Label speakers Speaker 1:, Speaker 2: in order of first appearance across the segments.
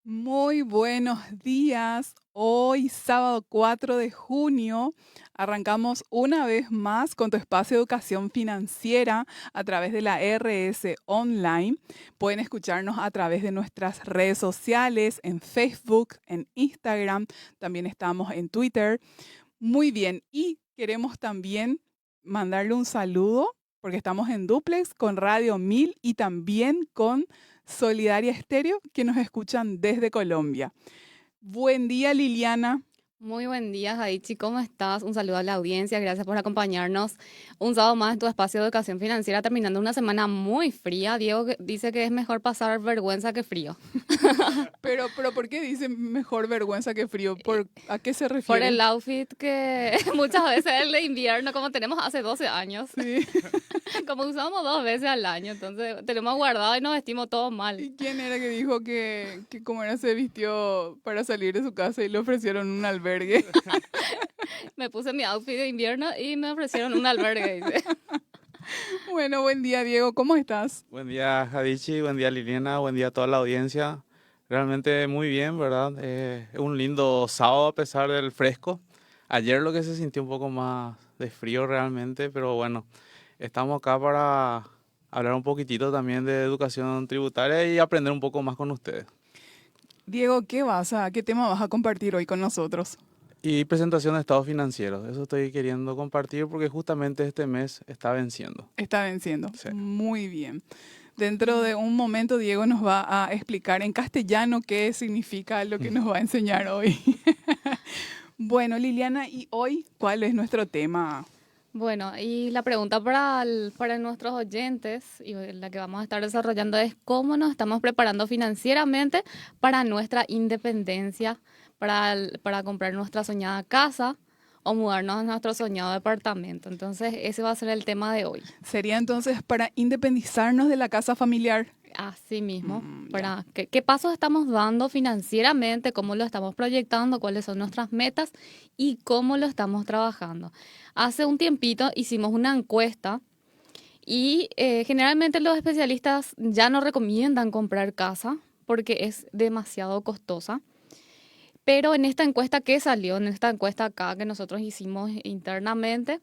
Speaker 1: Muy buenos días. Hoy, sábado 4 de junio, arrancamos una vez más con tu espacio de educación financiera a través de la RS Online. Pueden escucharnos a través de nuestras redes sociales, en Facebook, en Instagram, también estamos en Twitter. Muy bien, y queremos también mandarle un saludo porque estamos en duplex con Radio 1000 y también con Solidaria Estéreo, que nos escuchan desde Colombia. Buen día, Liliana.
Speaker 2: Muy buen día, Jaichi, ¿cómo estás? Un saludo a la audiencia, gracias por acompañarnos. Un sábado más en tu espacio de educación financiera, terminando una semana muy fría. Diego dice que es mejor pasar vergüenza que frío.
Speaker 1: Pero ¿por qué dice mejor vergüenza que frío?
Speaker 2: Eh,
Speaker 1: ¿A qué se
Speaker 2: Por
Speaker 1: refiere?
Speaker 2: el outfit que muchas veces es el de invierno, como tenemos hace 12 años,
Speaker 1: Sí.
Speaker 2: como usamos 2 veces al año, entonces tenemos guardado y nos vestimos todos mal.
Speaker 1: ¿Y quién era que dijo que como era se vistió para salir de su casa y le ofrecieron un albergue?
Speaker 2: Me puse mi outfit de invierno y me ofrecieron un albergue, dice.
Speaker 1: Bueno, buen día, Diego. ¿Cómo estás?
Speaker 3: Buen día, Jadichi, buen día, Liliana, buen día a toda la audiencia. Realmente muy bien, ¿verdad? Es un lindo sábado a pesar del fresco. Ayer lo que se sintió un poco más de frío realmente, pero bueno, estamos acá para hablar un poquitito también de educación tributaria y aprender un poco más con ustedes.
Speaker 1: Diego, ¿qué tema vas a compartir hoy con nosotros?
Speaker 3: Y presentación de estados financieros, eso estoy queriendo compartir porque justamente este mes está venciendo.
Speaker 1: Está venciendo.
Speaker 3: Sí.
Speaker 1: Muy bien. Dentro de un momento, Diego nos va a explicar en castellano qué significa lo que nos va a enseñar hoy. Bueno, Liliana, ¿y hoy cuál es nuestro tema?
Speaker 2: Bueno, y la pregunta para nuestros oyentes y la que vamos a estar desarrollando es cómo nos estamos preparando financieramente para nuestra independencia, para comprar nuestra soñada casa o mudarnos a nuestro soñado departamento. Entonces, ese va a ser el tema de hoy.
Speaker 1: Sería entonces para independizarnos de la casa familiar.
Speaker 2: Así mismo,
Speaker 1: Ya.
Speaker 2: para qué pasos estamos dando financieramente, cómo lo estamos proyectando, cuáles son nuestras metas y cómo lo estamos trabajando. Hace un tiempito hicimos una encuesta y generalmente los especialistas ya no recomiendan comprar casa porque es demasiado costosa. Pero en esta encuesta que salió, en esta encuesta acá que nosotros hicimos internamente,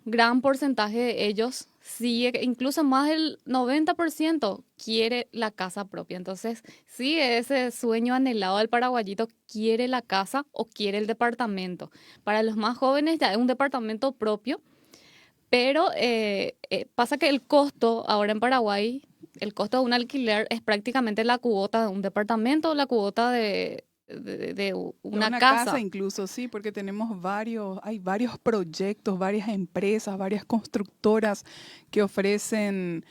Speaker 2: gran porcentaje de ellos sigue, incluso más del 90% quiere la casa propia. Entonces, sí, ese sueño anhelado del paraguayito quiere la casa o quiere el departamento. Para los más jóvenes ya es un departamento propio, pero pasa que el costo ahora en Paraguay, el costo de un alquiler es prácticamente la cuota de un departamento o la cuota de
Speaker 1: De
Speaker 2: una
Speaker 1: una casa
Speaker 2: casa.
Speaker 1: incluso, sí, porque hay varios proyectos, varias empresas, varias constructoras que ofrecen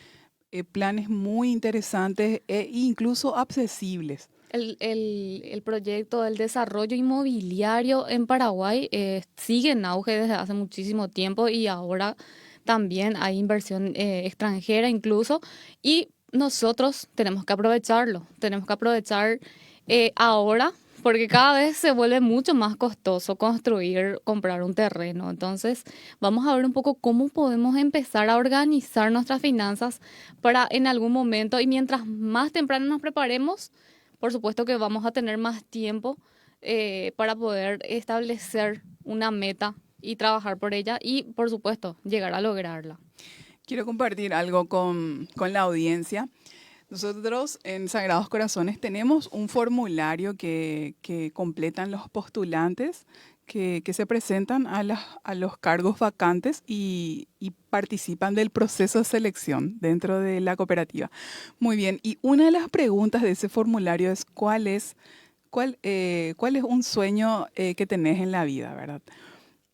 Speaker 1: planes muy interesantes e incluso accesibles.
Speaker 2: El proyecto del desarrollo inmobiliario en Paraguay sigue en auge desde hace muchísimo tiempo y ahora también hay inversión extranjera incluso y nosotros tenemos que aprovechar ahora porque cada vez se vuelve mucho más costoso construir, comprar un terreno. Entonces, vamos a ver un poco cómo podemos empezar a organizar nuestras finanzas para en algún momento y mientras más temprano nos preparemos, por supuesto que vamos a tener más tiempo para poder establecer una meta y trabajar por ella y, por supuesto, llegar a lograrla.
Speaker 1: Quiero compartir algo con la audiencia. Nosotros en Sagrados Corazones tenemos un formulario que completan los postulantes que se presentan a los cargos vacantes y participan del proceso de selección dentro de la cooperativa. Muy bien, y una de las preguntas de ese formulario es cuál es un sueño que tenés en la vida, ¿verdad?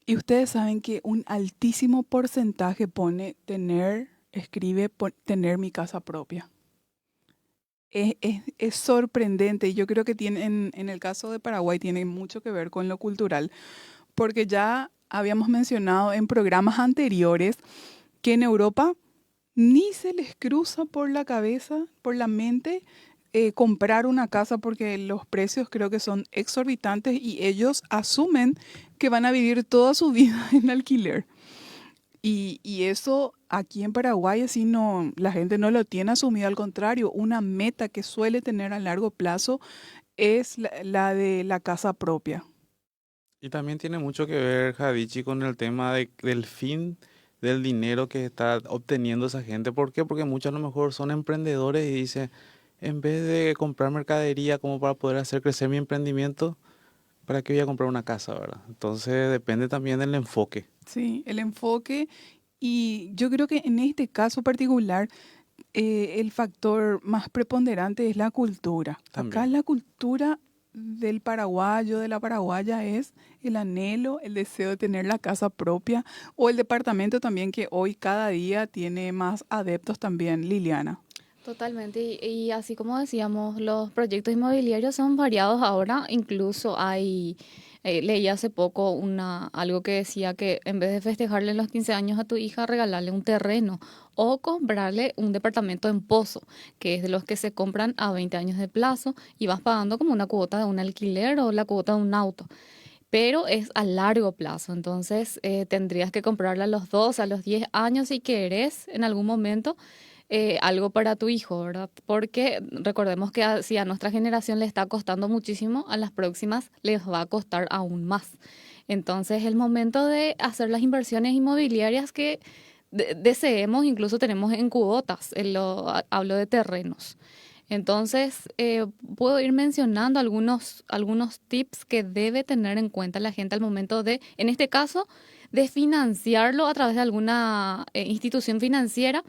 Speaker 1: Y ustedes saben que un altísimo porcentaje tener mi casa propia. Es sorprendente y yo creo que en el caso de Paraguay tiene mucho que ver con lo cultural, porque ya habíamos mencionado en programas anteriores que en Europa ni se les cruza por la cabeza, por la mente, comprar una casa porque los precios creo que son exorbitantes y ellos asumen que van a vivir toda su vida en alquiler. Y eso aquí en Paraguay así no, la gente no lo tiene asumido, al contrario, una meta que suele tener a largo plazo es la de la casa propia.
Speaker 3: Y también tiene mucho que ver, Javichi, con el tema del fin del dinero que está obteniendo esa gente. ¿Por qué? Porque muchos a lo mejor son emprendedores y dicen, en vez de comprar mercadería como para poder hacer crecer mi emprendimiento, ¿para qué voy a comprar una casa, verdad? Entonces depende también del enfoque
Speaker 1: Sí, el enfoque. Y yo creo que en este caso particular, el factor más preponderante es la cultura. Acá
Speaker 3: también.
Speaker 1: la cultura del paraguayo, de la paraguaya, es el anhelo, el deseo de tener la casa propia o el departamento también, que hoy cada día tiene más adeptos también, Liliana.
Speaker 2: Totalmente, y así como decíamos, los proyectos inmobiliarios son variados ahora, incluso hay, leí hace poco algo que decía que en vez de festejarle los 15 años a tu hija, regalarle un terreno o comprarle un departamento en Pozo, que es de los que se compran a 20 años de plazo y vas pagando como una cuota de un alquiler o la cuota de un auto, pero es a largo plazo. Entonces tendrías que comprarla a los 2, a los 10 años si querés en algún momento algo para tu hijo, ¿verdad? Porque recordemos que si a nuestra generación le está costando muchísimo, a las próximas les va a costar aún más. Entonces, el momento de hacer las inversiones inmobiliarias que deseemos, incluso tenemos en cuotas, hablo de terrenos. Entonces, puedo ir mencionando algunos tips que debe tener en cuenta la gente al momento de, en este caso, de financiarlo a través de alguna institución financiera.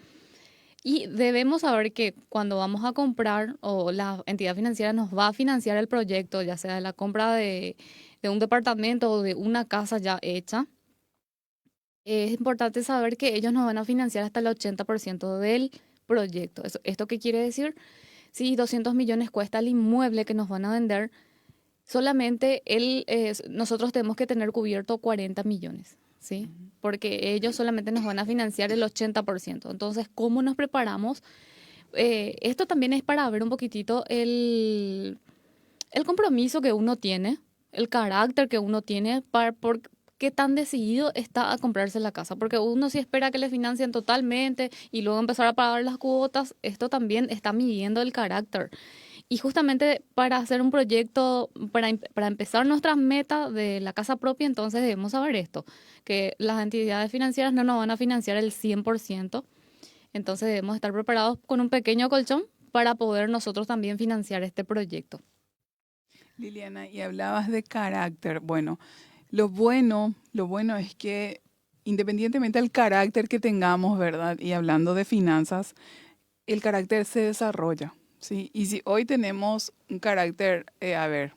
Speaker 2: Y debemos saber que cuando vamos a comprar o la entidad financiera nos va a financiar el proyecto, ya sea de la compra de un departamento o de una casa ya hecha, es importante saber que ellos nos van a financiar hasta el 80% del proyecto. ¿Esto qué quiere decir? Si 200 millones cuesta el inmueble que nos van a vender, solamente nosotros tenemos que tener cubierto 40 millones, ¿sí? Porque ellos solamente nos van a financiar el 80%. Entonces, ¿cómo nos preparamos? Esto también es para ver un poquitito el compromiso que uno tiene, el carácter que uno tiene, por qué tan decidido está a comprarse la casa. Porque uno si espera que le financien totalmente y luego empezar a pagar las cuotas, esto también está midiendo el carácter. Y justamente para hacer un proyecto, para empezar nuestras metas de la casa propia, entonces debemos saber esto, que las entidades financieras no nos van a financiar el 100%, entonces debemos estar preparados con un pequeño colchón para poder nosotros también financiar este proyecto.
Speaker 1: Liliana, y hablabas de carácter. Bueno, lo bueno es que independientemente del carácter que tengamos, ¿verdad? Y hablando de finanzas, el carácter se desarrolla, ¿sí? Y si hoy tenemos un carácter, a ver,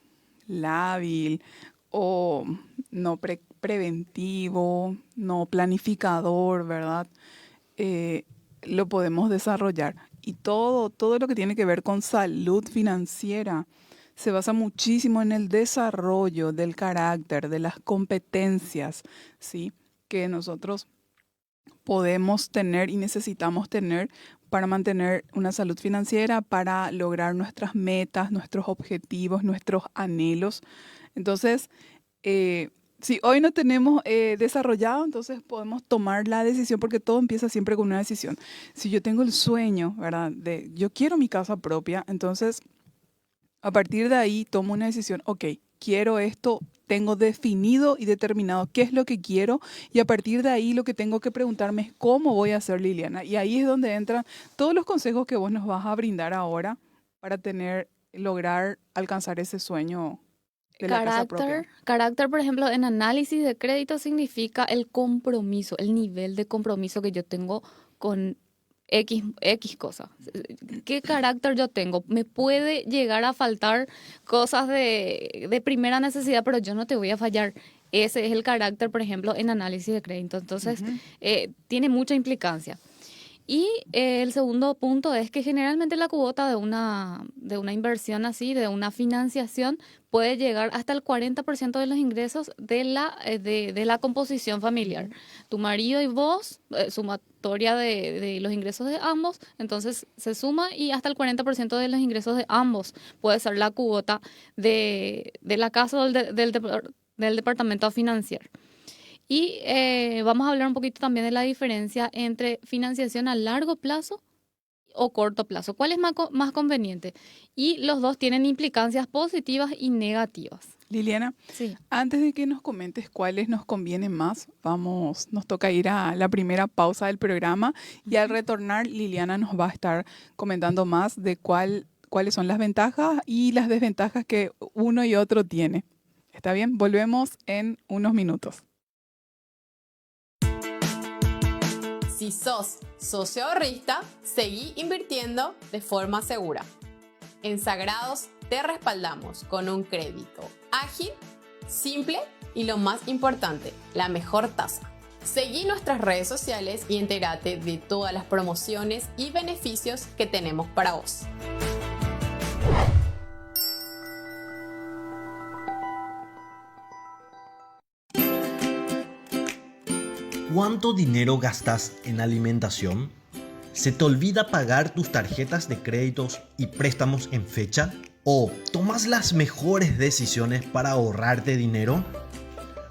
Speaker 1: lábil o no preventivo, no planificador, ¿verdad? Eh, lo podemos desarrollar. Y todo lo que tiene que ver con salud financiera se basa muchísimo en el desarrollo del carácter, de las competencias, ¿sí? Que nosotros podemos tener y necesitamos tener para mantener una salud financiera, para lograr nuestras metas, nuestros objetivos, nuestros anhelos. Entonces, si hoy no tenemos desarrollado, entonces podemos tomar la decisión, porque todo empieza siempre con una decisión. Si yo tengo el sueño, ¿verdad? De yo quiero mi casa propia, entonces a partir de ahí tomo una decisión, ok, quiero esto, tengo definido y determinado qué es lo que quiero, y a partir de ahí lo que tengo que preguntarme es cómo voy a hacer, Liliana. Y ahí es donde entran todos los consejos que vos nos vas a brindar ahora para lograr alcanzar ese sueño de la casa propia.
Speaker 2: Carácter, por ejemplo, en análisis de crédito significa el compromiso, el nivel de compromiso que yo tengo con X cosa. ¿Qué carácter yo tengo? Me puede llegar a faltar cosas de primera necesidad, pero yo no te voy a fallar. Ese es el carácter, por ejemplo, en análisis de crédito. Entonces,
Speaker 1: Ujú.
Speaker 2: tiene mucha implicancia. Y el segundo punto es que generalmente la cuota de una inversión así, de una financiación, puede llegar hasta el 40% de los ingresos de la composición familiar. Tu marido y vos, sumatoria de los ingresos de ambos, entonces se suma y hasta el 40% de los ingresos de ambos puede ser la cuota de la casa o del departamento a financiar. Y vamos a hablar un poquito también de la diferencia entre financiación a largo plazo o corto plazo. ¿Cuál es más conveniente? Y los dos tienen implicancias positivas y negativas.
Speaker 1: Liliana,
Speaker 2: Sí.
Speaker 1: antes de que nos comentes cuáles nos convienen más, nos toca ir a la primera pausa del programa y al retornar Liliana nos va a estar comentando más de cuáles son las ventajas y las desventajas que uno y otro tiene. ¿Está bien? Volvemos en unos minutos.
Speaker 4: Si sos socio ahorrista, seguí invirtiendo de forma segura. En Sagrados te respaldamos con un crédito ágil, simple y lo más importante, la mejor tasa. Seguí nuestras redes sociales y entérate de todas las promociones y beneficios que tenemos para vos.
Speaker 5: ¿Cuánto dinero gastas en alimentación? ¿Se te olvida pagar tus tarjetas de créditos y préstamos en fecha? ¿O tomas las mejores decisiones para ahorrarte dinero?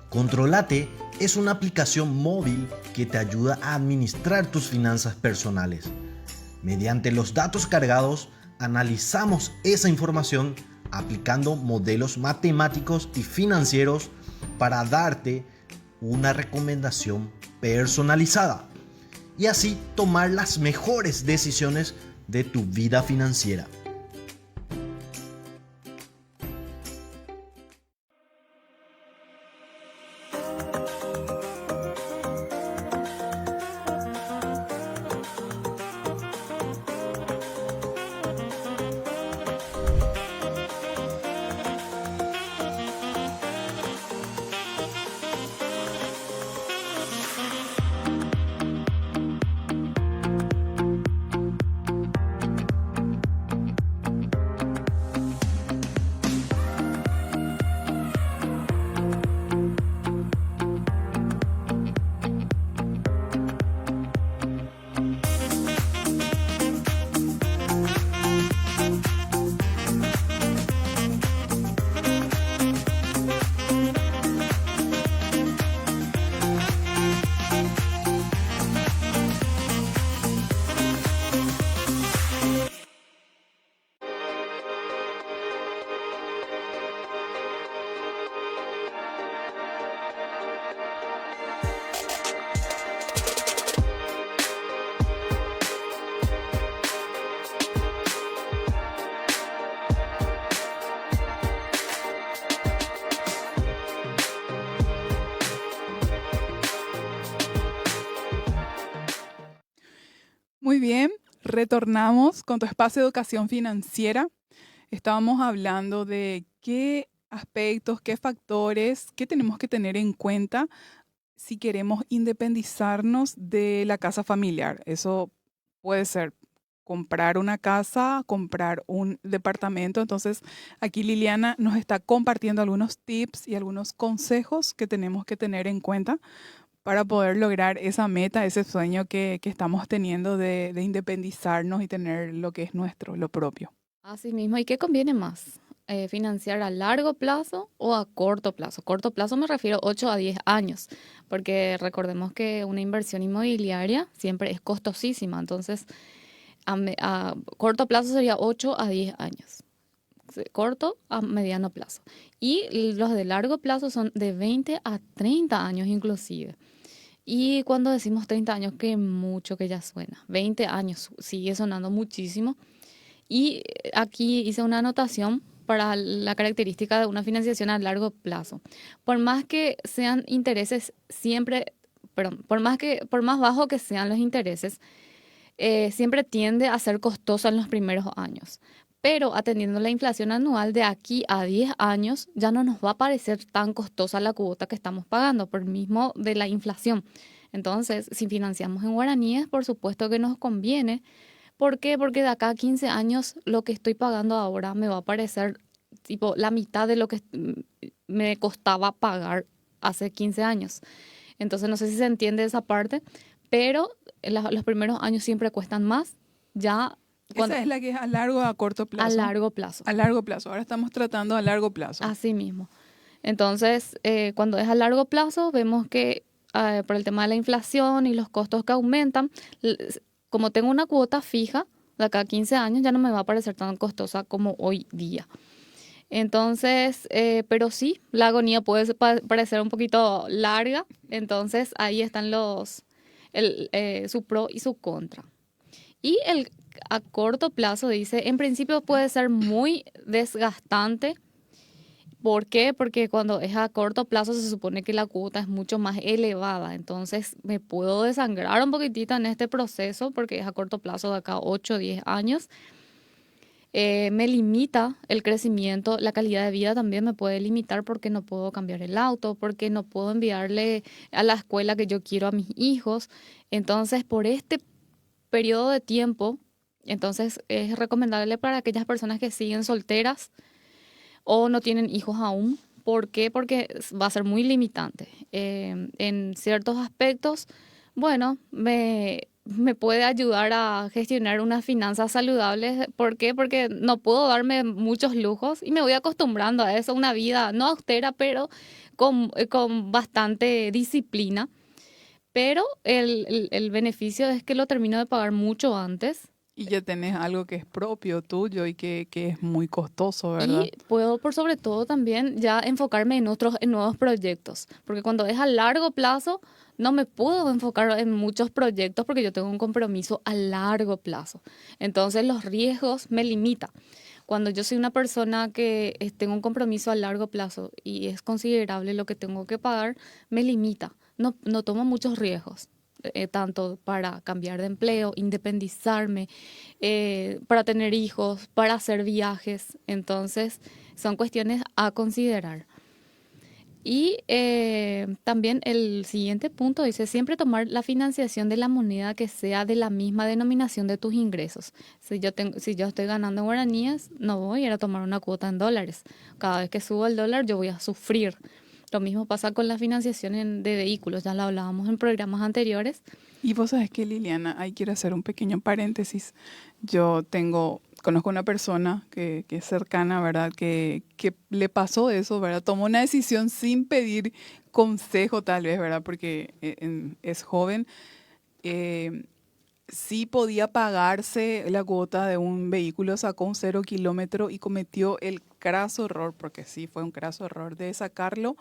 Speaker 5: Controlate es una aplicación móvil que te ayuda a administrar tus finanzas personales. Mediante los datos cargados, analizamos esa información aplicando modelos matemáticos y financieros para darte una recomendación personalizada y así tomar las mejores decisiones de tu vida financiera.
Speaker 1: Muy bien, retornamos con tu espacio de educación financiera. Estábamos hablando de qué aspectos, qué factores, qué tenemos que tener en cuenta si queremos independizarnos de la casa familiar. Eso puede ser comprar una casa, comprar un departamento. Entonces, aquí Liliana nos está compartiendo algunos tips y algunos consejos que tenemos que tener en cuenta para poder lograr esa meta, ese sueño que estamos teniendo de independizarnos y tener lo que es nuestro, lo propio.
Speaker 2: Así mismo, ¿y qué conviene más? ¿Financiar a largo plazo o a corto plazo? Corto plazo me refiero 8 a 10 años, porque recordemos que una inversión inmobiliaria siempre es costosísima, entonces a corto plazo sería 8 a 10 años, corto a mediano plazo. Y los de largo plazo son de 20 a 30 años inclusive. Y cuando decimos 30 años, que mucho que ya suena. 20 años sigue sonando muchísimo. Y aquí hice una anotación para la característica de una financiación a largo plazo. Por más que sean intereses siempre, perdón, por más bajo que sean los intereses, siempre tiende a ser costosa en los primeros años. Pero atendiendo la inflación anual de aquí a 10 años, ya no nos va a parecer tan costosa la cuota que estamos pagando por mismo de la inflación. Entonces, si financiamos en guaraníes, por supuesto que nos conviene. ¿Por qué? Porque de acá a 15 años lo que estoy pagando ahora me va a parecer tipo la mitad de lo que me costaba pagar hace 15 años. Entonces, no sé si se entiende esa parte, pero los primeros años siempre cuestan más. Ya
Speaker 1: Esa es la que es a largo o a corto plazo.
Speaker 2: a largo plazo.
Speaker 1: A largo plazo. Ahora estamos tratando a largo plazo.
Speaker 2: Así mismo. Entonces, cuando es a largo plazo, vemos que por el tema de la inflación y los costos que aumentan, como tengo una cuota fija, de acá a 15 años ya no me va a parecer tan costosa como hoy día. Entonces, pero sí, la agonía puede parecer un poquito larga, entonces ahí están su pro y su contra. Y a corto plazo, dice, en principio puede ser muy desgastante. ¿Por qué? Porque cuando es a corto plazo se supone que la cuota es mucho más elevada. Entonces me puedo desangrar un poquitito en este proceso porque es a corto plazo de acá 8 o 10 años. Me limita el crecimiento, la calidad de vida también me puede limitar porque no puedo cambiar el auto, porque no puedo enviarle a la escuela que yo quiero a mis hijos. Entonces, por este periodo de tiempo, entonces es recomendable para aquellas personas que siguen solteras o no tienen hijos aún. ¿Por qué? Porque va a ser muy limitante. En ciertos aspectos, bueno, me puede ayudar a gestionar unas finanzas saludables. ¿Por qué? Porque no puedo darme muchos lujos y me voy acostumbrando a eso, una vida no austera, pero con bastante disciplina. Pero el beneficio es que lo termino de pagar mucho antes.
Speaker 1: Y ya tenés algo que es propio tuyo y que es muy costoso, ¿verdad?
Speaker 2: Y puedo, por sobre todo, también ya enfocarme en nuevos proyectos, porque cuando es a largo plazo, no me puedo enfocar en muchos proyectos porque yo tengo un compromiso a largo plazo. Entonces, los riesgos me limitan. Cuando yo soy una persona que tengo un compromiso a largo plazo y es considerable lo que tengo que pagar, me limita. No tomo muchos riesgos. Tanto para cambiar de empleo, independizarme, para tener hijos, para hacer viajes. Entonces, son cuestiones a considerar. Y también el siguiente punto dice, siempre tomar la financiación de la moneda que sea de la misma denominación de tus ingresos. Si yo estoy ganando en guaraníes, no voy a ir a tomar una cuota en dólares. Cada vez que subo el dólar, yo voy a sufrir. Lo mismo pasa con la financiación de vehículos, ya lo hablábamos en programas anteriores.
Speaker 1: Y vos sabés que, Liliana, ahí quiero hacer un pequeño paréntesis. Conozco una persona que es cercana, ¿verdad? Que le pasó eso, ¿verdad? Tomó una decisión sin pedir consejo, tal vez, ¿verdad? Porque es joven. Sí podía pagarse la cuota de un vehículo, sacó un 0 kilómetro y cometió el craso error, porque sí fue un craso error, de sacarlo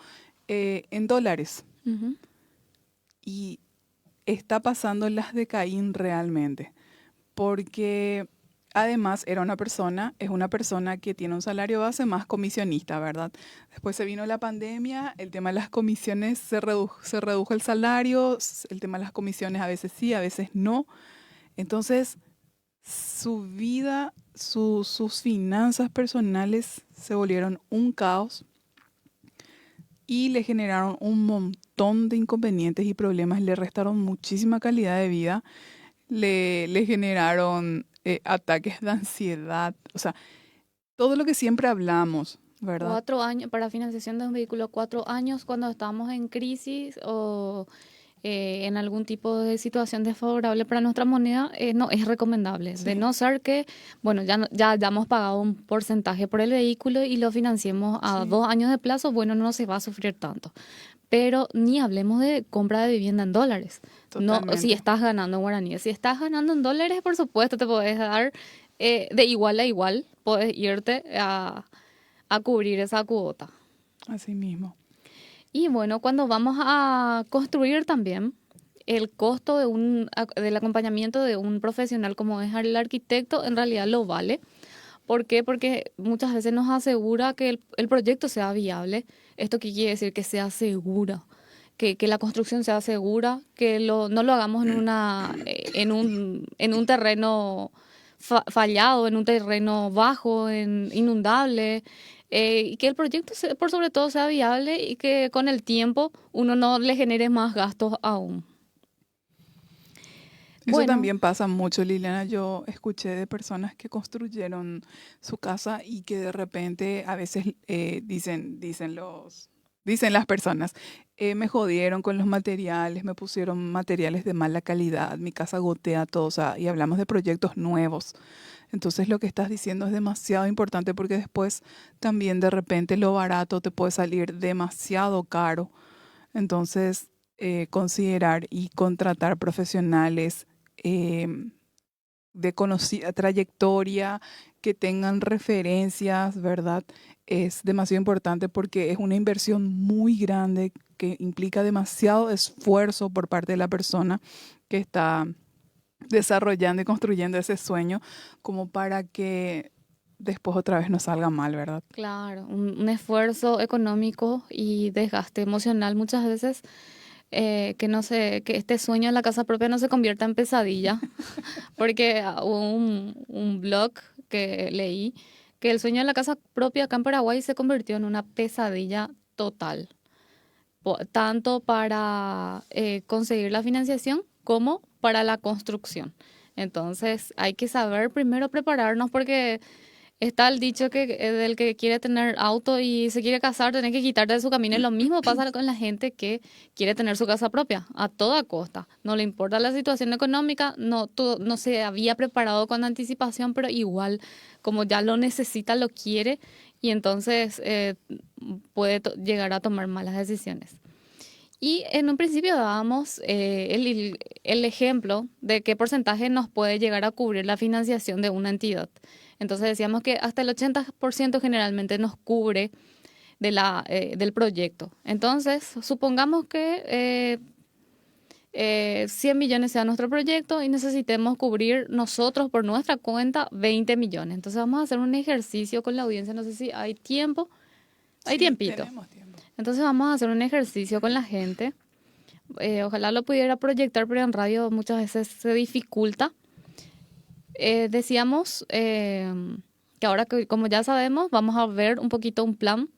Speaker 1: en dólares.
Speaker 2: Ujú.
Speaker 1: Y está pasando las de Caín realmente, porque además es una persona que tiene un salario base más comisionista, ¿verdad? Después se vino la pandemia, el tema de las comisiones se redujo el salario, el tema de las comisiones a veces sí, a veces no. Entonces, su vida, sus finanzas personales se volvieron un caos y le generaron un montón de inconvenientes y problemas, le restaron muchísima calidad de vida, le generaron ataques de ansiedad, o sea, todo lo que siempre hablamos, ¿verdad?
Speaker 2: 4 años para financiación de un vehículo, 4 años cuando estamos en crisis o en algún tipo de situación desfavorable para nuestra moneda, no es recomendable.
Speaker 1: Sí.
Speaker 2: De no ser que, bueno, ya hayamos pagado un porcentaje por el vehículo y lo financiemos a
Speaker 1: Sí.
Speaker 2: 2 años de plazo, bueno, no se va a sufrir tanto. Pero ni hablemos de compra de vivienda en dólares. No, si
Speaker 1: Totalmente.
Speaker 2: estás ganando en guaraníes. Si estás ganando en dólares, por supuesto, te podés dar de igual a igual, puedes irte a cubrir esa cuota.
Speaker 1: Así mismo.
Speaker 2: Y bueno, cuando vamos a construir también, el costo del acompañamiento de un profesional como es el arquitecto en realidad lo vale. ¿Por qué? Porque muchas veces nos asegura que el proyecto sea viable. ¿Esto qué quiere decir? Que sea segura, que la construcción sea segura, que no lo hagamos en un terreno fallado, en un terreno bajo, inundable. Y que el proyecto, por sobre todo, sea viable y que con el tiempo uno no le genere más gastos aún.
Speaker 1: Eso
Speaker 2: Bueno,
Speaker 1: también pasa mucho, Liliana. Yo escuché de personas que construyeron su casa y que de repente a veces dicen las personas, me jodieron con los materiales, me pusieron materiales de mala calidad, mi casa gotea todo, o sea, y hablamos de proyectos nuevos. Entonces lo que estás diciendo es demasiado importante porque después también de repente lo barato te puede salir demasiado caro. Entonces considerar y contratar profesionales de conocida trayectoria, que tengan referencias, ¿verdad? Es demasiado importante porque es una inversión muy grande que implica demasiado esfuerzo por parte de la persona que está desarrollando y construyendo ese sueño, como para que después otra vez no salga mal, ¿verdad?
Speaker 2: Claro, un esfuerzo económico y desgaste emocional muchas veces, que no sé, que este sueño de la casa propia no se convierta en pesadilla, porque hubo un blog que leí que el sueño de la casa propia acá en Paraguay se convirtió en una pesadilla total, tanto para conseguir la financiación como para la construcción. Entonces hay que saber primero prepararnos porque está el dicho que del que quiere tener auto y se quiere casar, tiene que quitarte de su camino. Y lo mismo pasa con la gente que quiere tener su casa propia, a toda costa. No le importa la situación económica, no se había preparado con anticipación, pero igual, como ya lo necesita, lo quiere, y entonces puede llegar a tomar malas decisiones. Y en un principio dábamos el ejemplo de qué porcentaje nos puede llegar a cubrir la financiación de una entidad. Entonces decíamos que hasta el 80% generalmente nos cubre del proyecto. Entonces, supongamos que 100 millones sea nuestro proyecto y necesitemos cubrir nosotros por nuestra cuenta 20 millones. Entonces vamos a hacer un ejercicio con la audiencia, no sé si hay tiempo, hay
Speaker 1: Sí,
Speaker 2: tiempito.
Speaker 1: tenemos tiempo.
Speaker 2: Entonces vamos a hacer un ejercicio con la gente. Ojalá lo pudiera proyectar, pero en radio muchas veces se dificulta. Decíamos que ahora que, como ya sabemos, vamos a ver un poquito un plan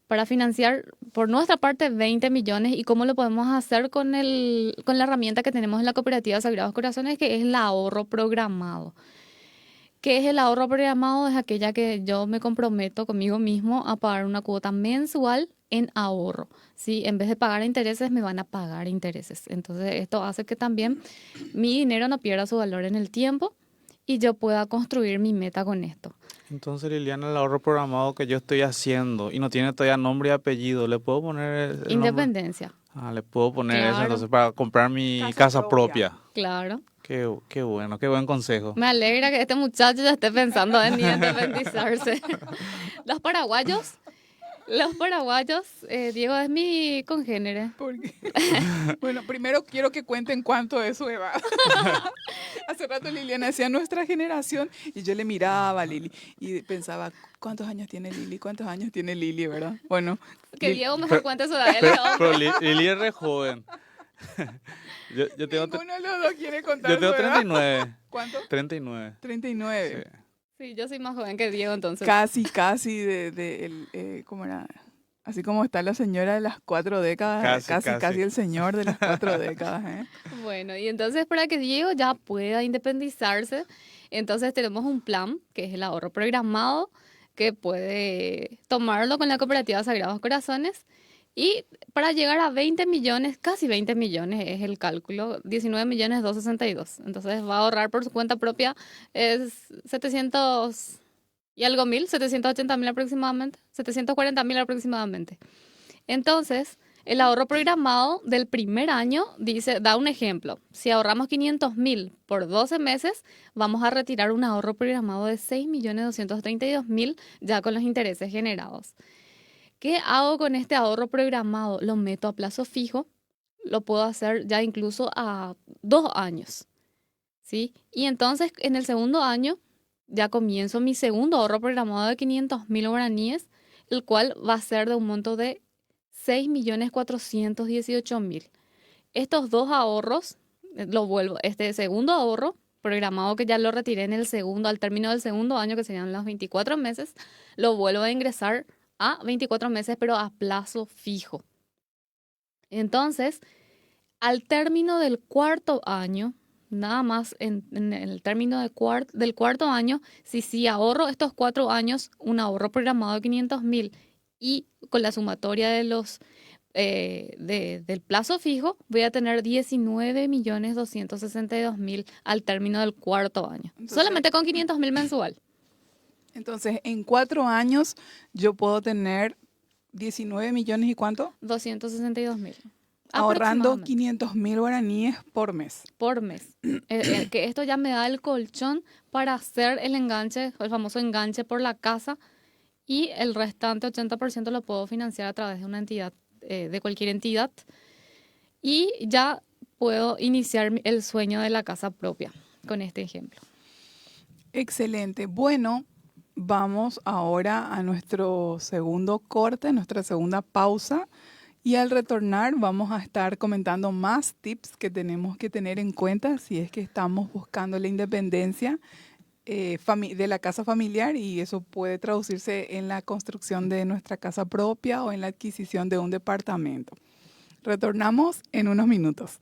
Speaker 2: para financiar por nuestra parte 20 millones y cómo lo podemos hacer con la herramienta que tenemos en la cooperativa Sagrados Corazones, que es el ahorro programado. ¿Qué es el ahorro programado? Es aquella que yo me comprometo conmigo mismo a pagar una cuota mensual en ahorro. ¿Sí? En vez de pagar intereses, me van a pagar intereses. Entonces, esto hace que también mi dinero no pierda su valor en el tiempo y yo pueda construir mi meta con esto.
Speaker 3: Entonces, Liliana, el ahorro programado que yo estoy haciendo y no tiene todavía nombre y apellido, ¿le puedo poner el nombre?
Speaker 2: Independencia.
Speaker 3: Le puedo poner eso
Speaker 2: Claro.
Speaker 3: entonces para comprar mi
Speaker 1: Casa
Speaker 3: casa
Speaker 1: propia.
Speaker 3: propia.
Speaker 2: Claro.
Speaker 3: Qué bueno, qué buen consejo.
Speaker 2: Me alegra que este muchacho ya esté pensando en independizarse. Los paraguayos, Diego es mi congénere.
Speaker 1: Porque, bueno, primero quiero que cuenten cuánto es su edad. Hace rato Liliana decía nuestra generación y yo le miraba a Lili y pensaba, ¿cuántos años tiene Lili? ¿Cuántos años tiene Lili, verdad? Bueno,
Speaker 2: Que Diego mejor cuente su edad. Él
Speaker 3: Pero,
Speaker 2: es hombre.
Speaker 3: pero Lili es re joven. Yo tengo,
Speaker 1: ninguno de los dos quiere contar
Speaker 3: yo tengo
Speaker 1: su edad.
Speaker 3: 39.
Speaker 1: ¿Cuánto?
Speaker 3: 39.
Speaker 1: 39.
Speaker 3: Sí.
Speaker 2: Sí, yo soy más joven que Diego entonces.
Speaker 1: Casi ¿cómo era? Así como está la señora de las 4 décadas,
Speaker 3: Casi.
Speaker 1: casi el señor de las 4 décadas, ¿eh?
Speaker 2: Bueno, y entonces para que Diego ya pueda independizarse, entonces tenemos un plan que es el ahorro programado, que puede tomarlo con la cooperativa Sagrados Corazones. Y para llegar a 20 millones, casi 20 millones es el cálculo, 19 millones 262. Entonces va a ahorrar por su cuenta propia es 700 y algo mil, 780.000 aproximadamente, 740.000 aproximadamente. Entonces, el ahorro programado del primer año da un ejemplo. Si ahorramos 500.000 por 12 meses, vamos a retirar un ahorro programado de 6.232.000 ya con los intereses generados. ¿Qué hago con este ahorro programado? Lo meto a plazo fijo, lo puedo hacer ya incluso a 2 años, ¿sí? Y entonces en el segundo año ya comienzo mi segundo ahorro programado de 500.000 guaraníes, el cual va a ser de un monto de 6.418.000. Estos dos ahorros, este segundo ahorro programado que ya lo retiré al término del segundo año, que serían los 24 meses, lo vuelvo a ingresar a 24 meses, pero a plazo fijo. Entonces, al término del cuarto año, nada más en el término del cuarto año, si ahorro estos 4 años, un ahorro programado de 500.000 y con la sumatoria de del plazo fijo, voy a tener 19.262.000 al término del cuarto año.
Speaker 1: Entonces,
Speaker 2: solamente con 500.000 mensual.
Speaker 1: Entonces, en 4 años yo puedo tener 19 millones y ¿cuánto?
Speaker 2: 262.000.
Speaker 1: ahorrando
Speaker 2: Aproximadamente.
Speaker 1: 500.000 guaraníes por mes.
Speaker 2: Por mes. Que esto ya me da el colchón para hacer el enganche, el famoso enganche por la casa, y el restante 80% lo puedo financiar a través de una entidad, de cualquier entidad, y ya puedo iniciar el sueño de la casa propia con este ejemplo.
Speaker 1: Excelente. Bueno, vamos ahora a nuestro segundo corte, nuestra segunda pausa. Y al retornar vamos a estar comentando más tips que tenemos que tener en cuenta si es que estamos buscando la independencia de la casa familiar, y eso puede traducirse en la construcción de nuestra casa propia o en la adquisición de un departamento. Retornamos en unos minutos.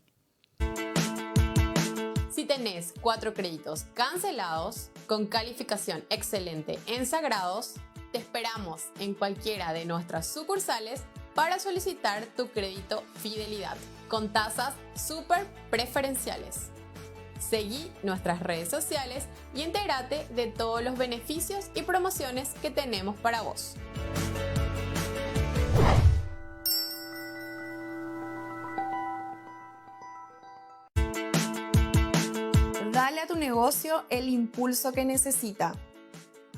Speaker 4: Si tenés 4 créditos cancelados con calificación excelente en Sagrados, te esperamos en cualquiera de nuestras sucursales para solicitar tu crédito Fidelidad con tasas súper preferenciales. Seguí nuestras redes sociales y entérate de todos los beneficios y promociones que tenemos para vos.
Speaker 6: Dale a tu negocio el impulso que necesita.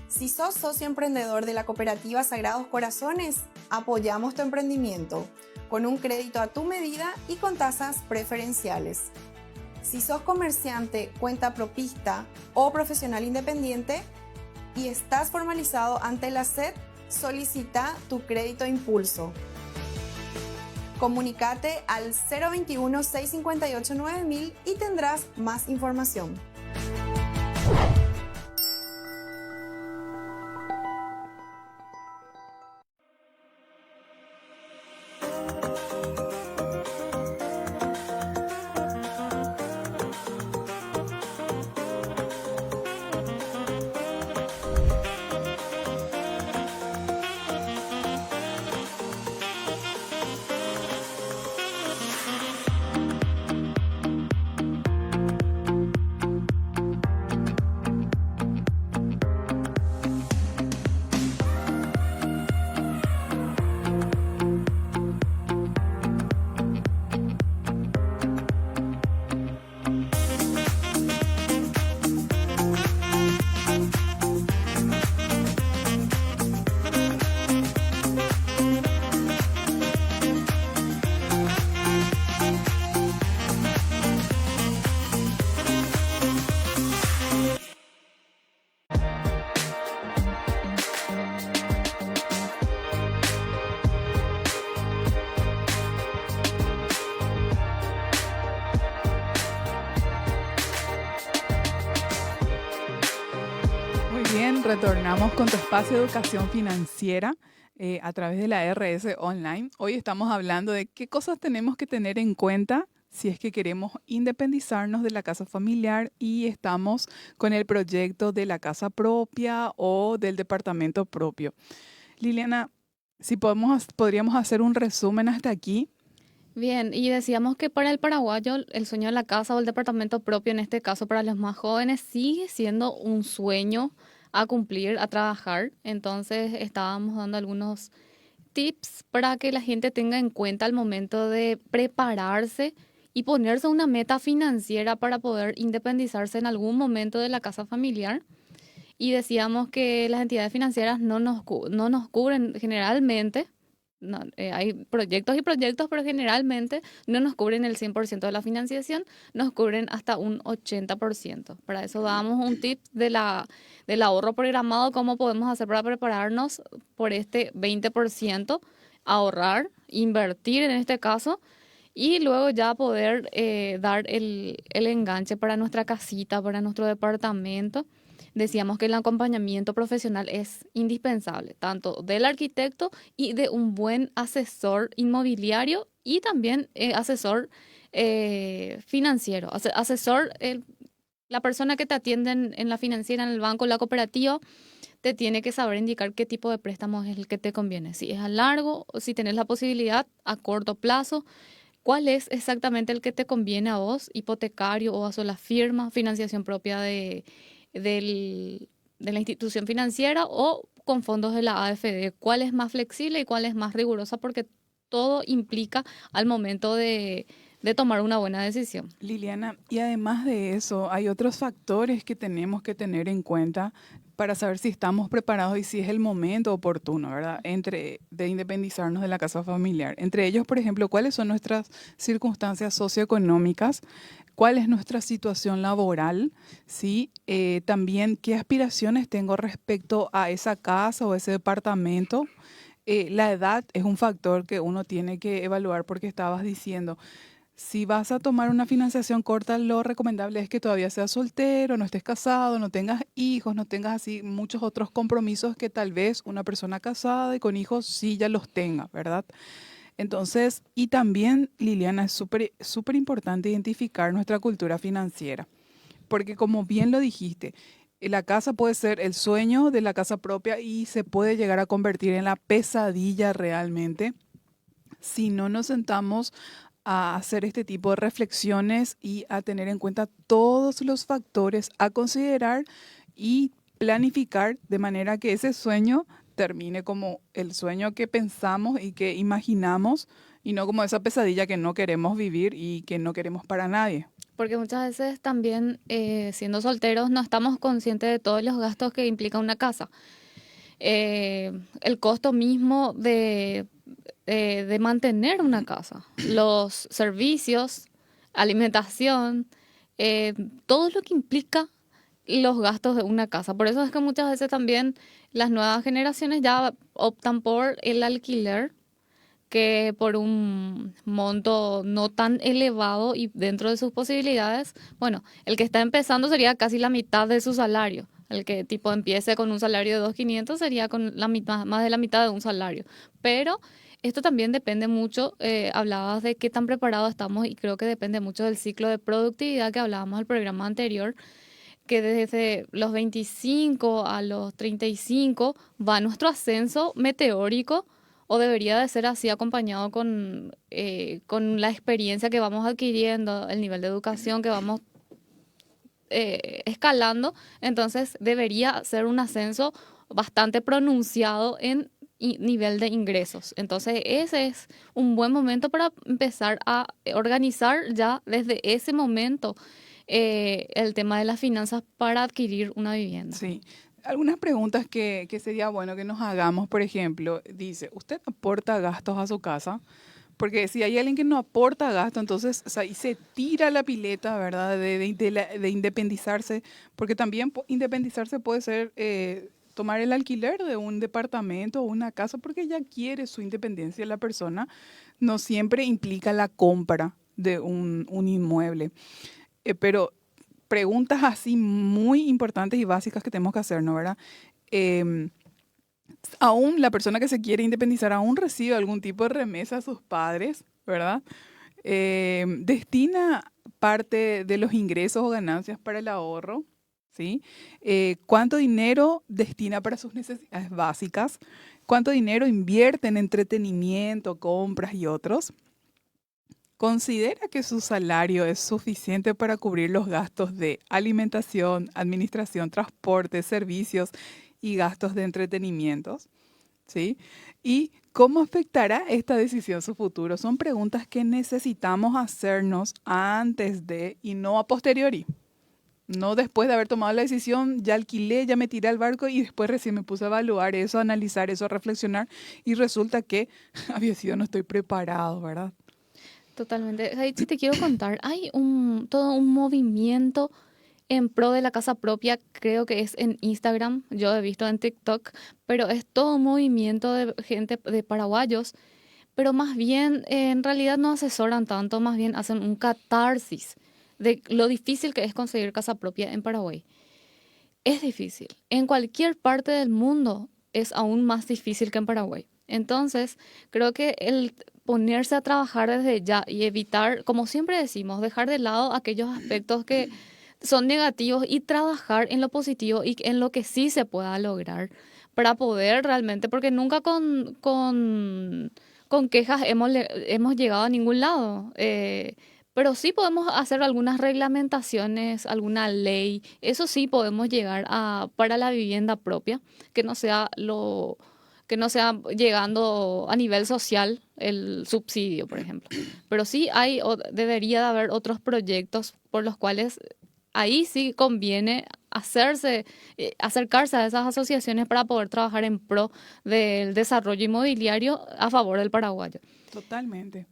Speaker 6: Si sos socio emprendedor de la cooperativa Sagrados Corazones, apoyamos tu emprendimiento con un crédito a tu medida y con tasas preferenciales. Si sos comerciante, cuenta propista o profesional independiente y estás formalizado ante la SED, solicita tu crédito impulso. Comunícate al 021-658-9000 y tendrás más información.
Speaker 1: Retornamos con tu espacio de educación financiera a través de la RS Online. Hoy estamos hablando de qué cosas tenemos que tener en cuenta si es que queremos independizarnos de la casa familiar y estamos con el proyecto de la casa propia o del departamento propio. Liliana, si podríamos hacer un resumen hasta aquí.
Speaker 2: Bien, y decíamos que para el paraguayo el sueño de la casa o el departamento propio, en este caso para los más jóvenes, sigue siendo un sueño a cumplir, a trabajar. Entonces estábamos dando algunos tips para que la gente tenga en cuenta al momento de prepararse y ponerse una meta financiera para poder independizarse en algún momento de la casa familiar. Y decíamos que las entidades financieras no nos cubren generalmente. No, hay proyectos y proyectos, pero generalmente no nos cubren el 100% de la financiación, nos cubren hasta un 80%. Para eso damos un tip del ahorro programado, cómo podemos hacer para prepararnos por este 20%, ahorrar, invertir en este caso, y luego ya poder dar el enganche para nuestra casita, para nuestro departamento. Decíamos que el acompañamiento profesional es indispensable, tanto del arquitecto y de un buen asesor inmobiliario y también asesor financiero. La persona que te atiende en la financiera, en el banco, en la cooperativa, te tiene que saber indicar qué tipo de préstamo es el que te conviene. Si es a largo o si tenés la posibilidad a corto plazo. ¿Cuál es exactamente el que te conviene a vos? Hipotecario o a sola firma, financiación propia de la institución financiera o con fondos de la AFD. ¿Cuál es más flexible y cuál es más rigurosa? Porque todo implica al momento de tomar una buena decisión.
Speaker 1: Liliana, y además de eso, hay otros factores que tenemos que tener en cuenta para saber si estamos preparados y si es el momento oportuno, ¿verdad? De independizarnos de la casa familiar. Entre ellos, por ejemplo, cuáles son nuestras circunstancias socioeconómicas, cuál es nuestra situación laboral, ¿sí? También qué aspiraciones tengo respecto a esa casa o ese departamento. La edad es un factor que uno tiene que evaluar porque estabas diciendo, si vas a tomar una financiación corta, lo recomendable es que todavía seas soltero, no estés casado, no tengas hijos, no tengas así muchos otros compromisos que tal vez una persona casada y con hijos sí ya los tenga, ¿verdad? Entonces, y también, Liliana, es súper importante identificar nuestra cultura financiera, porque como bien lo dijiste, la casa puede ser el sueño de la casa propia y se puede llegar a convertir en la pesadilla realmente si no nos sentamos a hacer este tipo de reflexiones y a tener en cuenta todos los factores a considerar y planificar de manera que ese sueño termine como el sueño que pensamos y que imaginamos y no como esa pesadilla que no queremos vivir y que no queremos para nadie.
Speaker 2: Porque muchas veces también siendo solteros no estamos conscientes de todos los gastos que implica una casa. El costo mismo de mantener una casa, los servicios, alimentación, todo lo que implica los gastos de una casa. Por eso es que muchas veces también las nuevas generaciones ya optan por el alquiler, que por un monto no tan elevado y dentro de sus posibilidades, bueno, el que está empezando sería casi la mitad de su salario. El que tipo empiece con un salario de 2.500 sería con la mitad, más de la mitad de un salario. Pero esto también depende mucho, hablabas de qué tan preparados estamos y creo que depende mucho del ciclo de productividad que hablábamos del programa anterior, que desde los 25 a los 35 va nuestro ascenso meteórico o debería de ser así acompañado con la experiencia que vamos adquiriendo, el nivel de educación que vamos escalando, entonces debería ser un ascenso bastante pronunciado en nivel de ingresos. Entonces ese es un buen momento para empezar a organizar ya desde ese momento el tema de las finanzas para adquirir una vivienda.
Speaker 1: Sí. Algunas preguntas que sería bueno que nos hagamos, por ejemplo, dice, ¿usted aporta gastos a su casa? Porque si hay alguien que no aporta gasto, entonces, o sea, y se tira la pileta, ¿verdad? De independizarse, porque también independizarse puede ser tomar el alquiler de un departamento o una casa porque ya quiere su independencia la persona, no siempre implica la compra de un inmueble. Pero preguntas así muy importantes y básicas que tenemos que hacernos, ¿verdad? Aún la persona que se quiere independizar aún recibe algún tipo de remesa a sus padres, ¿verdad? Destina parte de los ingresos o ganancias para el ahorro, ¿sí? ¿Cuánto dinero destina para sus necesidades básicas? ¿Cuánto dinero invierte en entretenimiento, compras y otros? ¿Considera que su salario es suficiente para cubrir los gastos de alimentación, administración, transporte, servicios y gastos de entretenimientos? ¿Sí? ¿Y cómo afectará esta decisión su futuro? Son preguntas que necesitamos hacernos antes de y no a posteriori. No después de haber tomado la decisión, ya alquilé, ya me tiré al barco y después recién me puse a evaluar eso, a analizar eso, a reflexionar y resulta que había sido no estoy preparado, ¿verdad?
Speaker 2: Totalmente. Ahí te quiero contar, hay todo un movimiento en pro de la casa propia, creo que es en Instagram, yo he visto en TikTok, pero es todo un movimiento de gente, de paraguayos, pero más bien en realidad no asesoran tanto, más bien hacen un catarsis de lo difícil que es conseguir casa propia en Paraguay. Es difícil. En cualquier parte del mundo es aún más difícil que en Paraguay. Entonces, creo que el ponerse a trabajar desde ya y evitar, como siempre decimos, dejar de lado aquellos aspectos que son negativos y trabajar en lo positivo y en lo que sí se pueda lograr para poder realmente, porque nunca con quejas hemos llegado a ningún lado. Pero sí podemos hacer algunas reglamentaciones, alguna ley, eso sí podemos llegar a para la vivienda propia, que no sea que no sea llegando a nivel social el subsidio, por ejemplo. Pero sí debería de haber otros proyectos por los cuales ahí sí conviene acercarse a esas asociaciones para poder trabajar en pro del desarrollo inmobiliario a favor del paraguayo.
Speaker 1: Totalmente.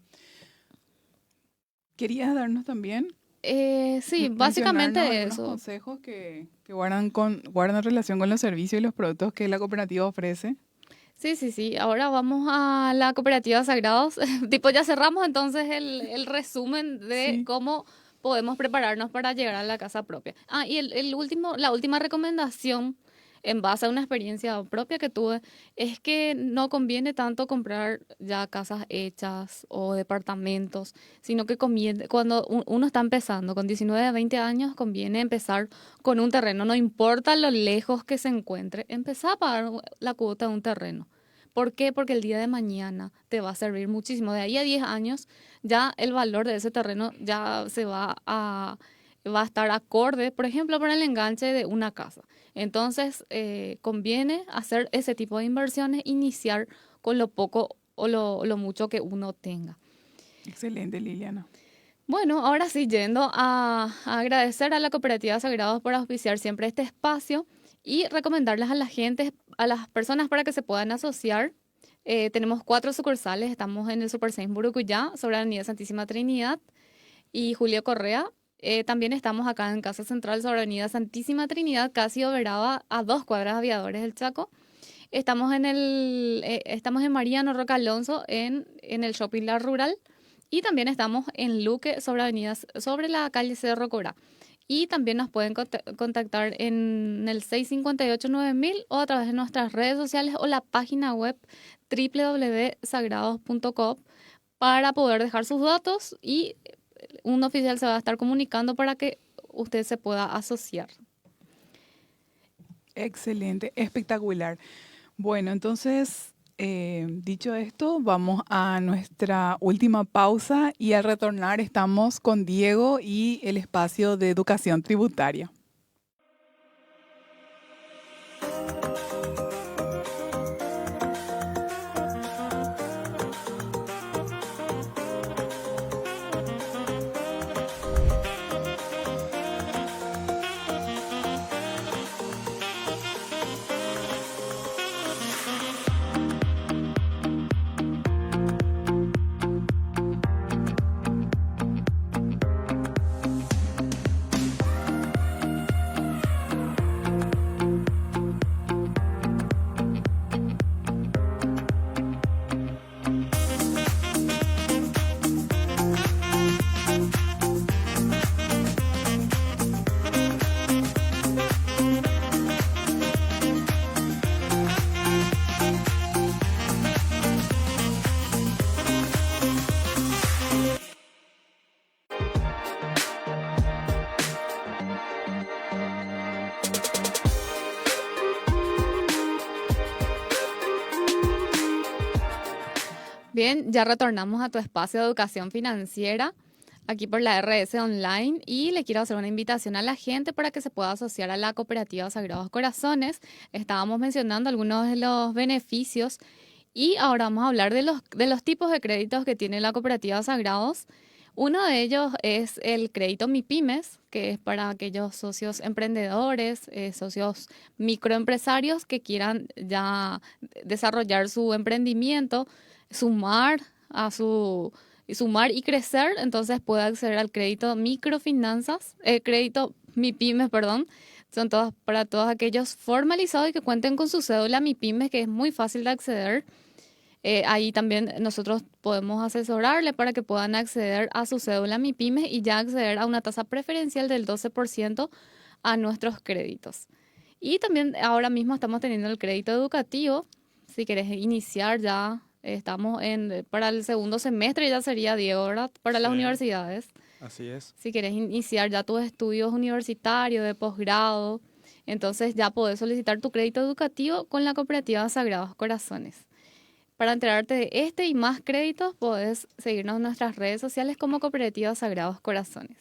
Speaker 1: ¿Querías darnos también?
Speaker 2: Sí,
Speaker 1: mencionarnos
Speaker 2: básicamente
Speaker 1: algunos
Speaker 2: eso.
Speaker 1: consejos que guardan relación con los servicios y los productos que la cooperativa ofrece.
Speaker 2: Sí. Ahora vamos a la cooperativa Sagrados. Tipo, ya cerramos entonces el resumen de
Speaker 1: Sí.
Speaker 2: cómo podemos prepararnos para llegar a la casa propia. Y la última recomendación, en base a una experiencia propia que tuve, es que no conviene tanto comprar ya casas hechas o departamentos, sino que conviene, cuando uno está empezando con 19 a 20 años, conviene empezar con un terreno. No importa lo lejos que se encuentre, empezar a pagar la cuota de un terreno. ¿Por qué? Porque el día de mañana te va a servir muchísimo. De ahí a 10 años ya el valor de ese terreno ya va a estar acorde, por ejemplo, para el enganche de una casa. Entonces, conviene hacer ese tipo de inversiones, iniciar con lo poco o lo mucho que uno tenga.
Speaker 1: Excelente, Liliana.
Speaker 2: Bueno, ahora sí, yendo a agradecer a la Cooperativa Sagrados por auspiciar siempre este espacio y recomendarles a la gente, a las personas para que se puedan asociar. Tenemos 4 sucursales, estamos en el Super 6 Burucuyá, sobre la Avenida Santísima Trinidad y Julio Correa. También estamos acá en Casa Central sobre Avenida Santísima Trinidad, casi Oberaba, a 2 cuadras Aviadores del Chaco. Estamos estamos en Mariano Roca Alonso, en el Shopping La Rural. Y también estamos en Luque, sobre la calle Cerro Corá. Y también nos pueden contactar en el 658-9000 o a través de nuestras redes sociales o la página web www.sagrados.com para poder dejar sus datos y un oficial se va a estar comunicando para que usted se pueda asociar.
Speaker 1: Excelente, espectacular. Bueno, entonces, dicho esto, vamos a nuestra última pausa y al retornar estamos con Diego y el espacio de educación tributaria.
Speaker 2: Bien, ya retornamos a tu espacio de educación financiera, aquí por la RS Online, y le quiero hacer una invitación a la gente para que se pueda asociar a la cooperativa Sagrados Corazones. Estábamos mencionando algunos de los beneficios y ahora vamos a hablar de los tipos de créditos que tiene la cooperativa Sagrados. Uno de ellos es el crédito MIPYMES, que es para aquellos socios emprendedores, socios microempresarios que quieran ya desarrollar su emprendimiento, sumar y crecer, entonces puede acceder al crédito microfinanzas, crédito MIPYMES, perdón. Son todas para todos aquellos formalizados y que cuenten con su cédula MIPYMES, que es muy fácil de acceder. Ahí también nosotros podemos asesorarle para que puedan acceder a su cédula MIPYMES y ya acceder a una tasa preferencial del 12% a nuestros créditos. Y también ahora mismo estamos teniendo el crédito educativo. Si querés iniciar ya, estamos para el segundo semestre, ya sería, Diego, ¿verdad? Para las
Speaker 3: Sí.
Speaker 2: universidades.
Speaker 3: Así es.
Speaker 2: Si querés iniciar ya tus estudios universitarios de posgrado, entonces ya podés solicitar tu crédito educativo con la cooperativa Sagrados Corazones. Para enterarte de este y más créditos, podés seguirnos en nuestras redes sociales como Cooperativa Sagrados Corazones.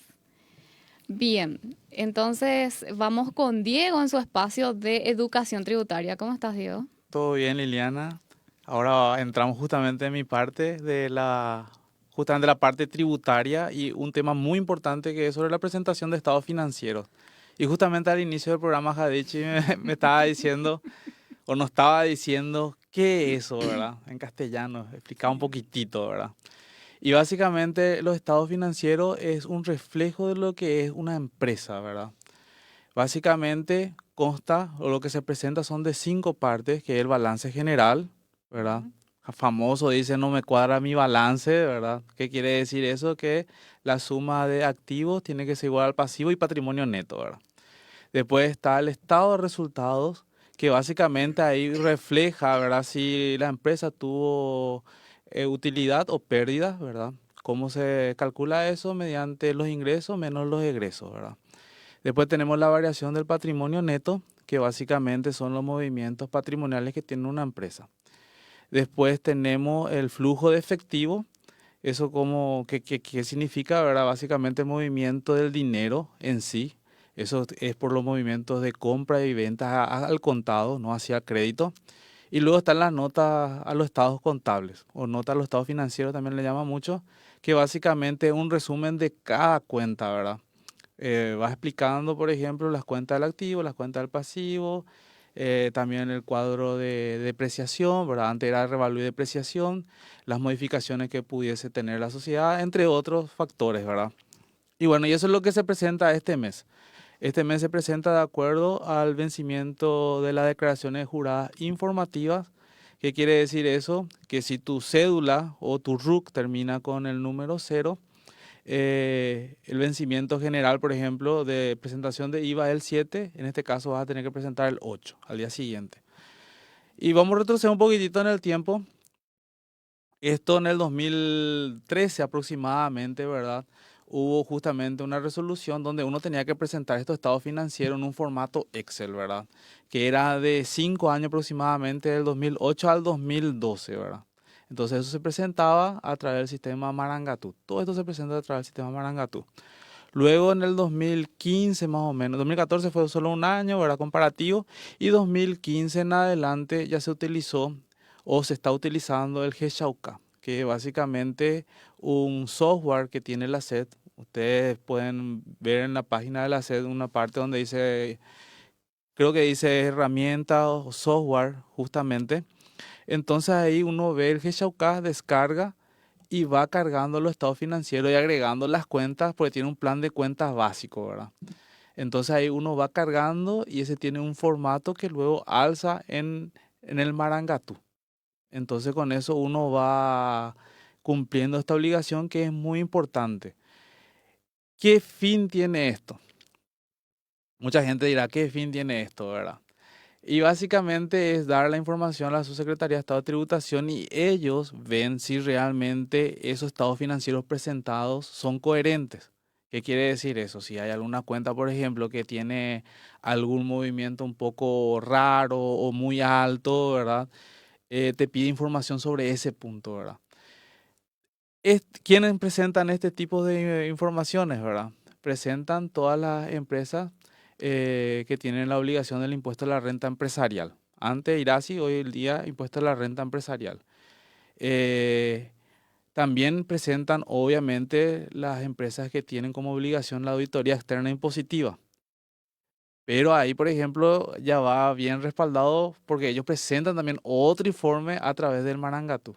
Speaker 2: Bien, entonces vamos con Diego en su espacio de educación tributaria. ¿Cómo estás, Diego?
Speaker 3: Todo bien, Liliana. Ahora entramos justamente en mi parte justamente la parte tributaria y un tema muy importante que es sobre la presentación de estados financieros. Y justamente al inicio del programa Jadichi me estaba diciendo, o nos estaba diciendo, ¿qué es eso, verdad? En castellano, explicaba un poquitito, ¿verdad? Y básicamente los estados financieros es un reflejo de lo que es una empresa, ¿verdad? Básicamente consta, o lo que se presenta son de 5 partes, que es el balance general, ¿verdad?
Speaker 1: Ujú.
Speaker 3: Famoso dice, no me cuadra mi balance, ¿verdad? ¿Qué quiere decir eso? Que la suma de activos tiene que ser igual al pasivo y patrimonio neto, ¿verdad? Después está el estado de resultados, que básicamente ahí refleja, ¿verdad? Si la empresa tuvo utilidad o pérdida, ¿verdad? ¿Cómo se calcula eso? Mediante los ingresos menos los egresos, ¿verdad? Después tenemos la variación del patrimonio neto, que básicamente son los movimientos patrimoniales que tiene una empresa. Después tenemos el flujo de efectivo. Eso como, ¿qué significa, verdad? Básicamente el movimiento del dinero en sí. Eso es por los movimientos de compra y venta al contado, no hacia crédito. Y luego están las notas a los estados contables, o notas a los estados financieros también le llama mucho, que básicamente es un resumen de cada cuenta, ¿verdad? Vas explicando, por ejemplo, las cuentas del activo, las cuentas del pasivo, también el cuadro de depreciación, ¿verdad? Antes era revalúo y depreciación, las modificaciones que pudiese tener la sociedad, entre otros factores, ¿verdad? Y bueno, y eso es lo que se presenta este mes. Este mes se presenta de acuerdo al vencimiento de las declaraciones juradas informativas. ¿Qué quiere decir eso? Que si tu cédula o tu RUC termina con el número 0, el vencimiento general, por ejemplo, de presentación de IVA es el 7, en este caso vas a tener que presentar el 8 al día siguiente. Y vamos a retroceder un poquitito en el tiempo. Esto en el 2013 aproximadamente, ¿verdad? Hubo justamente una resolución donde uno tenía que presentar estos estados financieros en un formato Excel, ¿verdad? Que era de 5 años aproximadamente, del 2008 al 2012, ¿verdad? Entonces eso se presentaba a través del sistema Marangatú. Todo esto se presenta a través del sistema Marangatú. Luego en el 2015 más o menos, 2014 fue solo un año, ¿verdad? Comparativo, y 2015 en adelante ya se utilizó o se está utilizando el G-Shauka, que es básicamente un software que tiene la SED. Ustedes pueden ver en la página de la SED una parte donde dice, creo que dice herramienta o software justamente. Entonces ahí uno ve el G-Shauka, descarga y va cargando los estados financieros y agregando las cuentas porque tiene un plan de cuentas básico, ¿verdad? Entonces ahí uno va cargando y ese tiene un formato que luego alza en el Marangatú. Entonces con eso uno va cumpliendo esta obligación que es muy importante. ¿Qué fin tiene esto? Mucha gente dirá, ¿qué fin tiene esto, verdad? Y básicamente es dar la información a la Subsecretaría de Estado de Tributación y ellos ven si realmente esos estados financieros presentados son coherentes. ¿Qué quiere decir eso? Si hay alguna cuenta, por ejemplo, que tiene algún movimiento un poco raro o muy alto, ¿verdad? Te pide información sobre ese punto, ¿verdad? ¿Quiénes presentan este tipo de informaciones, verdad? Presentan todas las empresas que tienen la obligación del impuesto a la renta empresarial. Antes IRASI, hoy el día impuesto a la renta empresarial. Eh, También presentan, obviamente, las empresas que tienen como obligación la auditoría externa impositiva. Pero ahí, por ejemplo, ya va bien respaldado porque ellos presentan también otro informe a través del Marangatú.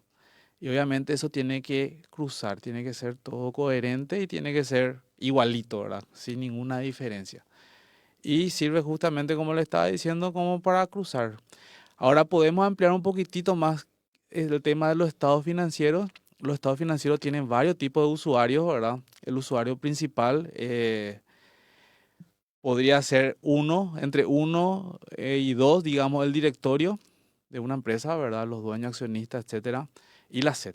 Speaker 3: Y obviamente eso tiene que cruzar, tiene que ser todo coherente y tiene que ser igualito, ¿verdad? Sin ninguna diferencia. Y sirve justamente, como le estaba diciendo, como para cruzar. Ahora podemos ampliar un poquitito más el tema de los estados financieros. Los estados financieros tienen varios tipos de usuarios, ¿verdad? El usuario principal podría ser entre uno y dos, digamos, el directorio de una empresa, ¿verdad? Los dueños, accionistas, etcétera. Y la SED.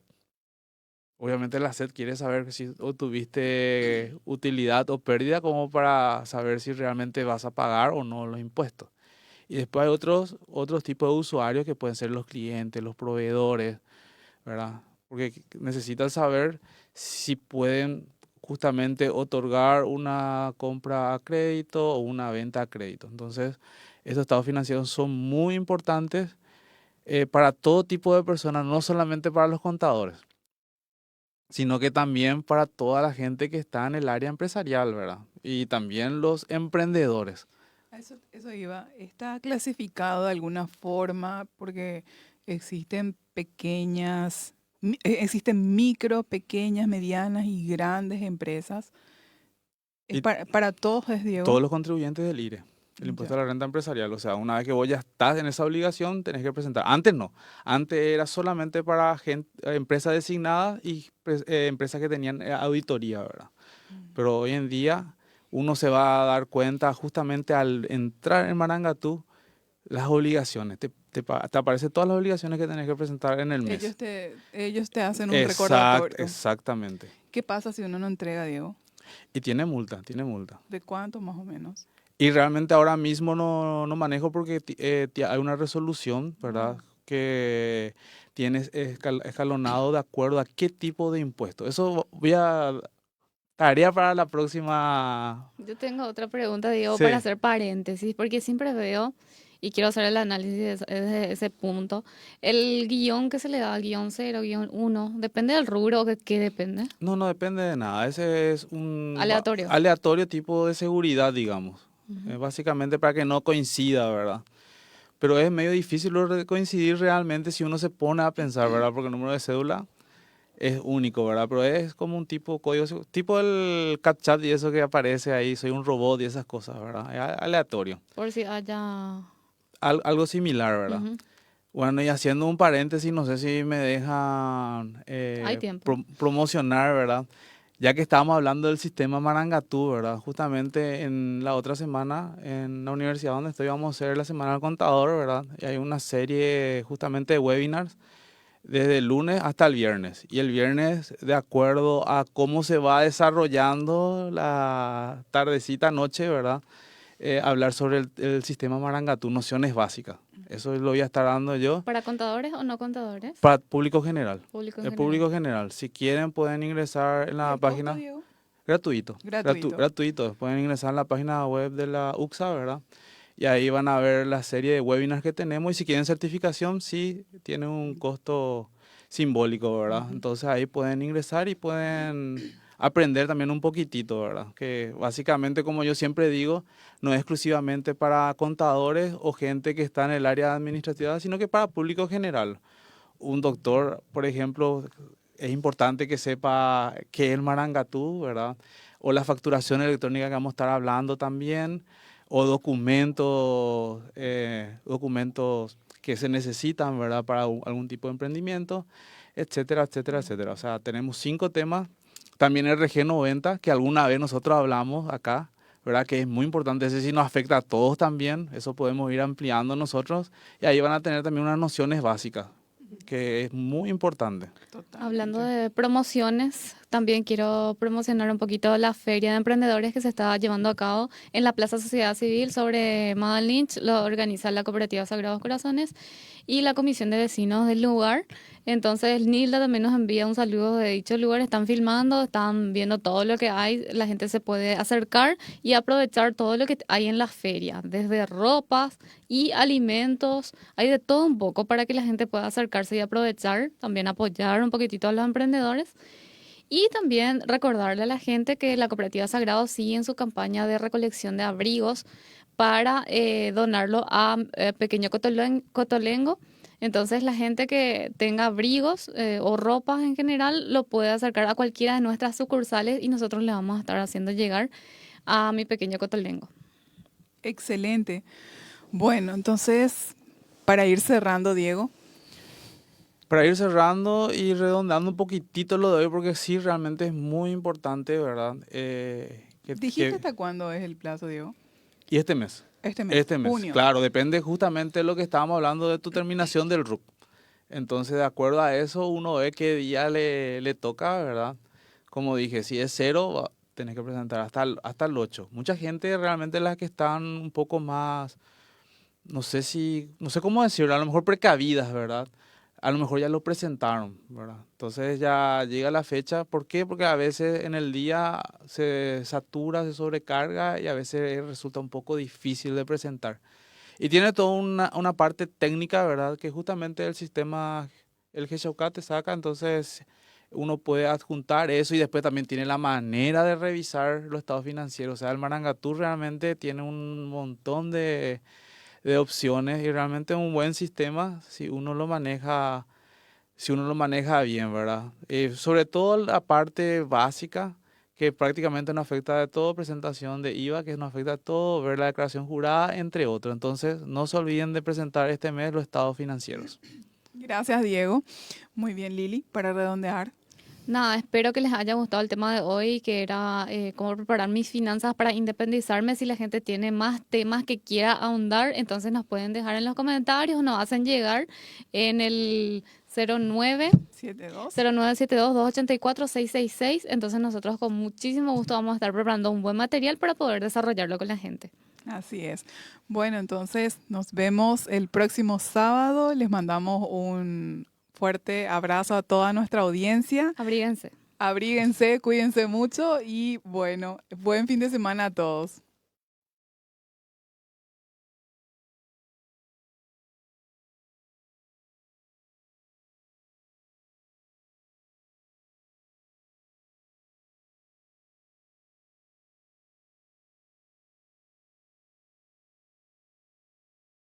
Speaker 3: Obviamente la SED quiere saber si obtuviste utilidad o pérdida como para saber si realmente vas a pagar o no los impuestos. Y después hay otros tipos de usuarios que pueden ser los clientes, los proveedores, ¿verdad? Porque necesitan saber si pueden justamente otorgar una compra a crédito o una venta a crédito. Entonces, estos estados financieros son muy importantes para todo tipo de personas, no solamente para los contadores, sino que también para toda la gente que está en el área empresarial, ¿verdad? Y también los emprendedores.
Speaker 1: Eso iba. ¿Está clasificado de alguna forma? Porque existen existen micro, pequeñas, medianas y grandes empresas. ¿Es
Speaker 3: Y
Speaker 1: para todos, es Diego?
Speaker 3: todos los contribuyentes del IRE, el impuesto a
Speaker 1: Ya.
Speaker 3: la renta empresarial. O sea, una vez que vos ya estás en esa obligación, tenés que presentar. Antes no. Antes era solamente para empresas designadas y empresas que tenían auditoría, ¿verdad? Pero hoy en día uno se va a dar cuenta justamente al entrar en Marangatú, las obligaciones. Te aparecen todas las obligaciones que tenés que presentar en el mes.
Speaker 1: Ellos te hacen un recordatorio.
Speaker 3: Exactamente.
Speaker 1: ¿Qué pasa si uno no entrega, Diego?
Speaker 3: Y tiene multa, tiene multa.
Speaker 1: ¿De cuánto más o menos?
Speaker 3: Y realmente ahora mismo no manejo porque hay una resolución, ¿verdad? Que tienes escalonado de acuerdo a qué tipo de impuesto. Eso voy a tarea para la próxima.
Speaker 2: Yo tengo otra pregunta, Diego,
Speaker 3: Sí.
Speaker 2: para hacer paréntesis, porque siempre veo, y quiero hacer el análisis desde ese punto, el guión que se le da, guión 0, guión 1, ¿depende del rubro o de qué depende?
Speaker 3: No depende de nada. Ese es un
Speaker 2: Aleatorio.
Speaker 3: aleatorio tipo de seguridad, digamos. Básicamente para que no coincida, ¿verdad? Pero es medio difícil coincidir realmente si uno se pone a pensar, ¿verdad? Porque el número de cédula es único, ¿verdad? Pero es como un tipo código, tipo el CapTchat y eso que aparece ahí, soy un robot y esas cosas, ¿verdad? Es aleatorio.
Speaker 2: Por si haya...
Speaker 3: Algo similar, ¿verdad?
Speaker 2: Ujú.
Speaker 3: Bueno, y haciendo un paréntesis, no sé si me dejan
Speaker 2: Hay tiempo.
Speaker 3: promocionar, ¿verdad? Ya que estábamos hablando del sistema Marangatú, ¿verdad? Justamente en la otra semana, en la universidad donde estoy, vamos a hacer la Semana del Contador, ¿verdad? Y hay una serie justamente de webinars desde el lunes hasta el viernes. Y el viernes, de acuerdo a cómo se va desarrollando la tardecita noche, ¿verdad? Hablar sobre el sistema Marangatú, nociones básicas. Eso lo voy a estar dando yo
Speaker 2: ¿Para contadores o no contadores?
Speaker 3: para público general.
Speaker 2: Público en
Speaker 3: El
Speaker 2: general.
Speaker 3: público general. Si quieren pueden ingresar en
Speaker 1: ¿Y
Speaker 3: la
Speaker 1: el costo,
Speaker 3: página.
Speaker 1: Diego?
Speaker 3: Gratuito.
Speaker 1: Gratuito.
Speaker 3: Gratuito. Pueden ingresar en la página web de la UXA, ¿verdad? Y ahí van a ver la serie de webinars que tenemos. Y si quieren certificación, sí, tiene un costo simbólico, ¿verdad? Entonces ahí pueden ingresar y pueden aprender también un poquitito, ¿verdad? Que básicamente, como yo siempre digo, no es exclusivamente para contadores o gente que está en el área administrativa, sino que para público general. Un doctor, por ejemplo, es importante que sepa qué es el Marangatú, ¿verdad? O la facturación electrónica que vamos a estar hablando también, o documentos que se necesitan, ¿verdad? Para algún tipo de emprendimiento, etcétera, etcétera, etcétera. O sea, tenemos 5 temas. También el RG90, que alguna vez nosotros hablamos acá, ¿verdad? Que es muy importante, ese sí nos afecta a todos también, eso podemos ir ampliando nosotros, y ahí van a tener también unas nociones básicas, que es muy importante.
Speaker 2: Hablando de promociones, también quiero promocionar un poquito la feria de emprendedores que se está llevando a cabo en la Plaza Sociedad Civil sobre Madeleine Lynch. Lo organiza la Cooperativa Sagrados Corazones y la Comisión de Vecinos del lugar. Entonces, Nilda también nos envía un saludo de dicho lugar. Están filmando, están viendo todo lo que hay. La gente se puede acercar y aprovechar todo lo que hay en la feria, desde ropas y alimentos. Hay de todo un poco para que la gente pueda acercarse y aprovechar, también apoyar un poquitito a los emprendedores. Y también recordarle a la gente que la Cooperativa Sagrado sigue en su campaña de recolección de abrigos para donarlo a Pequeño Cotolengo. Entonces la gente que tenga abrigos o ropas en general lo puede acercar a cualquiera de nuestras sucursales y nosotros le vamos a estar haciendo llegar a mi Pequeño Cotolengo.
Speaker 1: Excelente. Bueno, entonces, para ir cerrando, Diego.
Speaker 3: Para ir cerrando y redondeando un poquitito lo de hoy, porque sí, realmente es muy importante, ¿verdad?
Speaker 1: ¿Dijiste hasta cuándo es el plazo, Diego?
Speaker 3: Y este mes.
Speaker 1: Este mes,
Speaker 3: Este mes,
Speaker 1: junio.
Speaker 3: claro, depende justamente de lo que estábamos hablando de tu terminación del RUC. Entonces, de acuerdo a eso, uno ve qué día le toca, ¿verdad? Como dije, si es 0, tenés que presentar hasta el 8. Mucha gente realmente las que están un poco más, no sé cómo decirlo, a lo mejor precavidas, ¿verdad? A lo mejor ya lo presentaron, ¿verdad? Entonces ya llega la fecha. ¿Por qué? Porque a veces en el día se satura, se sobrecarga y a veces resulta un poco difícil de presentar. Y tiene toda una parte técnica, ¿verdad? Que justamente el sistema, el GeoCat te saca, entonces uno puede adjuntar eso y después también tiene la manera de revisar los estados financieros. O sea, el Marangatú realmente tiene un montón de opciones y realmente es un buen sistema si uno lo maneja bien, ¿verdad? Sobre todo la parte básica, que prácticamente no afecta de todo, presentación de IVA, que no afecta a todo, ver la declaración jurada, entre otros. Entonces, no se olviden de presentar este mes los estados financieros.
Speaker 1: Gracias, Diego. Muy bien, Lili, para redondear.
Speaker 2: Nada, espero que les haya gustado el tema de hoy, que era cómo preparar mis finanzas para independizarme. Si la gente tiene más temas que quiera ahondar, entonces nos pueden dejar en los comentarios, nos hacen llegar en el 09
Speaker 1: 72.
Speaker 2: 0972-284-666. Entonces nosotros con muchísimo gusto vamos a estar preparando un buen material para poder desarrollarlo con la gente.
Speaker 1: Así es. Bueno, entonces nos vemos el próximo sábado. Les mandamos un fuerte abrazo a toda nuestra audiencia.
Speaker 2: Abríguense.
Speaker 1: Abríguense, cuídense mucho y bueno, buen fin de semana a todos.